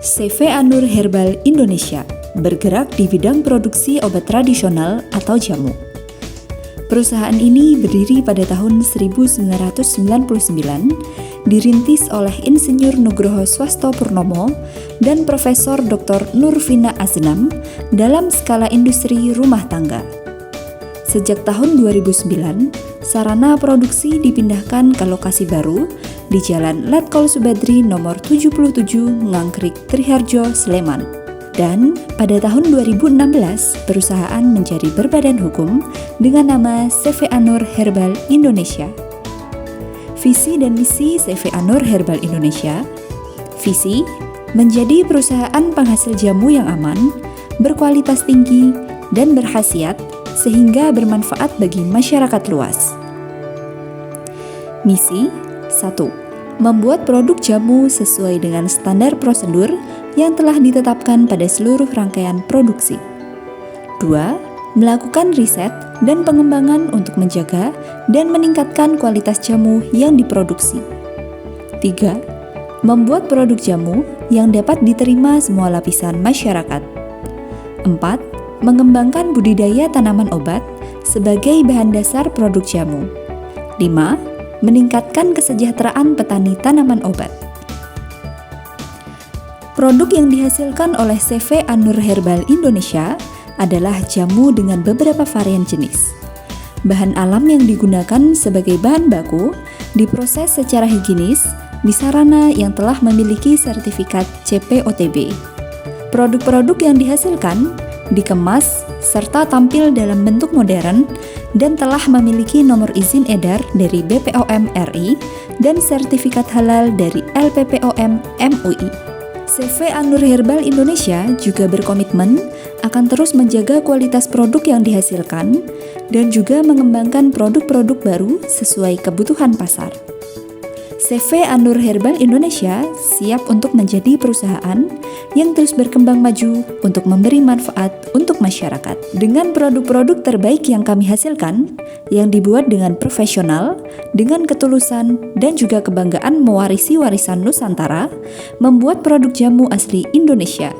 CV Anur Herbal Indonesia bergerak di bidang produksi obat tradisional atau jamu. Perusahaan ini berdiri pada tahun 1999, dirintis oleh Insinyur Nugroho Swastopurnomo dan Profesor Dr. Nurvina Asnam dalam skala industri rumah tangga. Sejak tahun 2009, sarana produksi dipindahkan ke lokasi baru di Jalan Letkol Subadri nomor 77 Ngangkrik, Triharjo, Sleman. Dan pada tahun 2016, perusahaan menjadi berbadan hukum dengan nama CV Anur Herbal Indonesia. Visi dan misi CV Anur Herbal Indonesia: visi, menjadi perusahaan penghasil jamu yang aman, berkualitas tinggi, dan berkhasiat sehingga bermanfaat bagi masyarakat luas. Misi: 1. Membuat produk jamu sesuai dengan standar prosedur yang telah ditetapkan pada seluruh rangkaian produksi. 2. Melakukan riset dan pengembangan untuk menjaga dan meningkatkan kualitas jamu yang diproduksi. 3. Membuat produk jamu yang dapat diterima semua lapisan masyarakat. 4. Mengembangkan budidaya tanaman obat sebagai bahan dasar produk jamu. 5. Meningkatkan kesejahteraan petani tanaman obat. Produk yang dihasilkan oleh CV Anur Herbal Indonesia adalah jamu dengan beberapa varian jenis. Bahan alam yang digunakan sebagai bahan baku diproses secara higienis di sarana yang telah memiliki sertifikat CPOTB. Produk-produk yang dihasilkan dikemas serta tampil dalam bentuk modern dan telah memiliki nomor izin edar dari BPOM RI dan sertifikat halal dari LPPOM MUI. CV Anur Herbal Indonesia juga berkomitmen akan terus menjaga kualitas produk yang dihasilkan dan juga mengembangkan produk-produk baru sesuai kebutuhan pasar. CV Anur Herbal Indonesia siap untuk menjadi perusahaan yang terus berkembang maju untuk memberi manfaat untuk masyarakat. Dengan produk-produk terbaik yang kami hasilkan, yang dibuat dengan profesional, dengan ketulusan, dan juga kebanggaan mewarisi warisan Nusantara, membuat produk jamu asli Indonesia.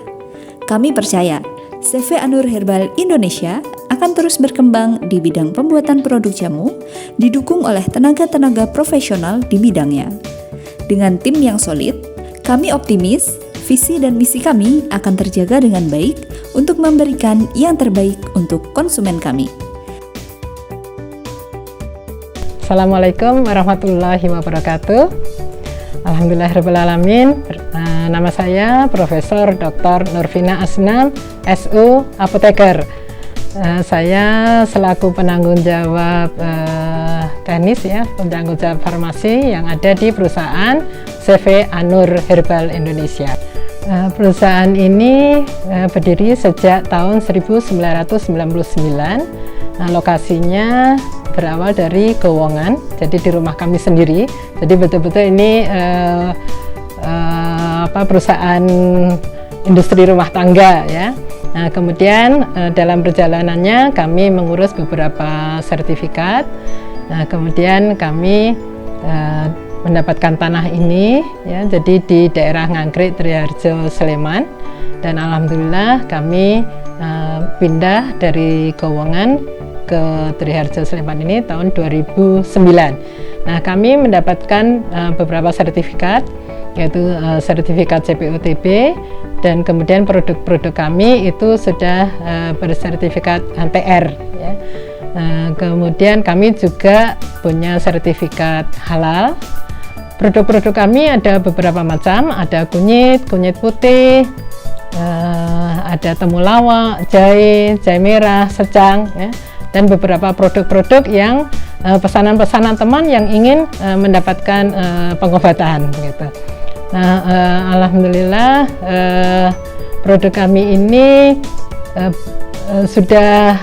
Kami percaya, CV Anur Herbal Indonesia akan terus berkembang di bidang pembuatan produk jamu, didukung oleh tenaga-tenaga profesional di bidangnya. Dengan tim yang solid, kami optimis visi dan misi kami akan terjaga dengan baik untuk memberikan yang terbaik untuk konsumen kami. Assalamualaikum warahmatullahi wabarakatuh. Alhamdulillahirrahmanirrahim. Nama saya Profesor Dr. Nurvina Asnam, SU Apoteker. Saya selaku penanggung jawab teknis penanggung jawab farmasi yang ada di perusahaan CV Anur Herbal Indonesia. Perusahaan ini berdiri sejak tahun 1999. Lokasinya berawal dari Gowongan, jadi di rumah kami sendiri. Jadi betul-betul ini perusahaan industri rumah tangga ya. Nah, kemudian dalam perjalanannya kami mengurus beberapa sertifikat. Nah, kemudian kami mendapatkan tanah ini ya, jadi di daerah Ngangkrik, Triharjo, Sleman. Dan alhamdulillah kami pindah dari Gowongan ke Triharjo, Sleman ini tahun 2009. Nah, kami mendapatkan beberapa sertifikat, yaitu sertifikat CPOTB, dan kemudian produk-produk kami itu sudah bersertifikat TR ya. Kemudian kami juga punya sertifikat halal. Produk-produk kami ada beberapa macam, ada kunyit putih, ada temulawak, jahe merah, secang ya, dan beberapa produk-produk yang pesanan-pesanan teman yang ingin mendapatkan pengobatan gitu. Nah, alhamdulillah produk kami ini sudah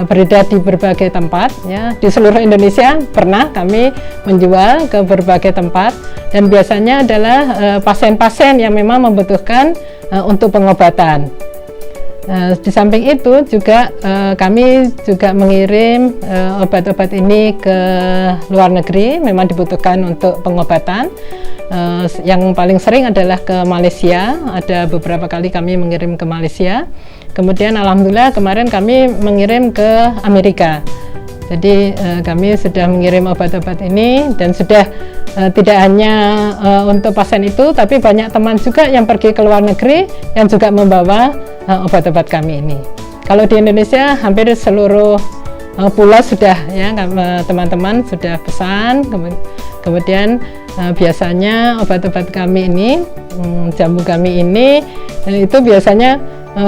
beredar di berbagai tempat ya, di seluruh Indonesia. Pernah kami menjual ke berbagai tempat, dan biasanya adalah pasien-pasien yang memang membutuhkan untuk pengobatan. Di samping itu juga kami juga mengirim obat-obat ini ke luar negeri, memang dibutuhkan untuk pengobatan. Yang paling sering adalah ke Malaysia, ada beberapa kali kami mengirim ke Malaysia. Kemudian alhamdulillah kemarin kami mengirim ke Amerika. Jadi kami sudah mengirim obat-obat ini dan sudah tidak hanya untuk pasien itu, tapi banyak teman juga yang pergi ke luar negeri yang juga membawa obat-obat kami ini. Kalau di Indonesia hampir seluruh pulau sudah ya, teman-teman sudah pesan. Kemudian biasanya obat-obat kami ini, jamu kami ini itu biasanya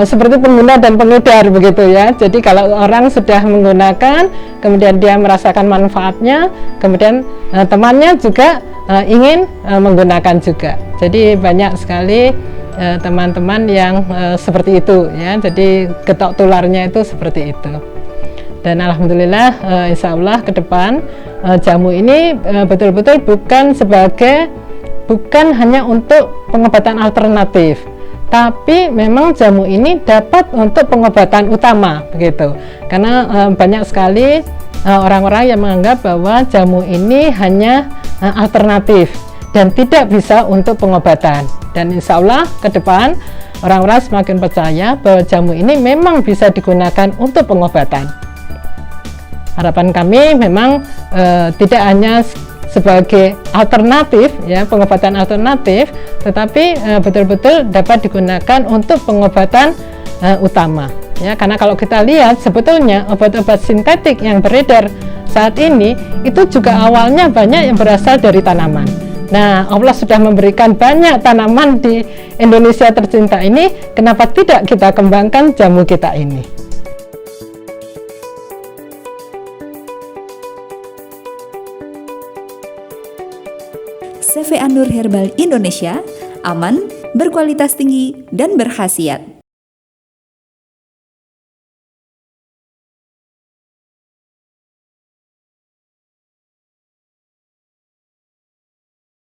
seperti pengguna dan pengedar begitu ya. Jadi kalau orang sudah menggunakan, kemudian dia merasakan manfaatnya, kemudian temannya juga ingin menggunakan juga. Jadi banyak sekali teman-teman yang seperti itu ya. Jadi getok tularnya itu seperti itu. Dan alhamdulillah insya Allah ke depan jamu ini betul-betul bukan hanya untuk pengobatan alternatif, tapi memang jamu ini dapat untuk pengobatan utama begitu. Karena banyak sekali orang-orang yang menganggap bahwa jamu ini hanya alternatif dan tidak bisa untuk pengobatan. Dan insya Allah ke depan orang-orang semakin percaya bahwa jamu ini memang bisa digunakan untuk pengobatan. Harapan kami memang tidak hanya sebagai alternatif ya, pengobatan alternatif, tetapi betul-betul dapat digunakan untuk pengobatan utama ya. Karena kalau kita lihat sebetulnya obat-obat sintetik yang beredar saat ini itu juga awalnya banyak yang berasal dari tanaman. Nah, Allah sudah memberikan banyak tanaman di Indonesia tercinta ini, kenapa tidak kita kembangkan jamu kita ini? CV Anur Herbal Indonesia, aman, berkualitas tinggi, dan berkhasiat.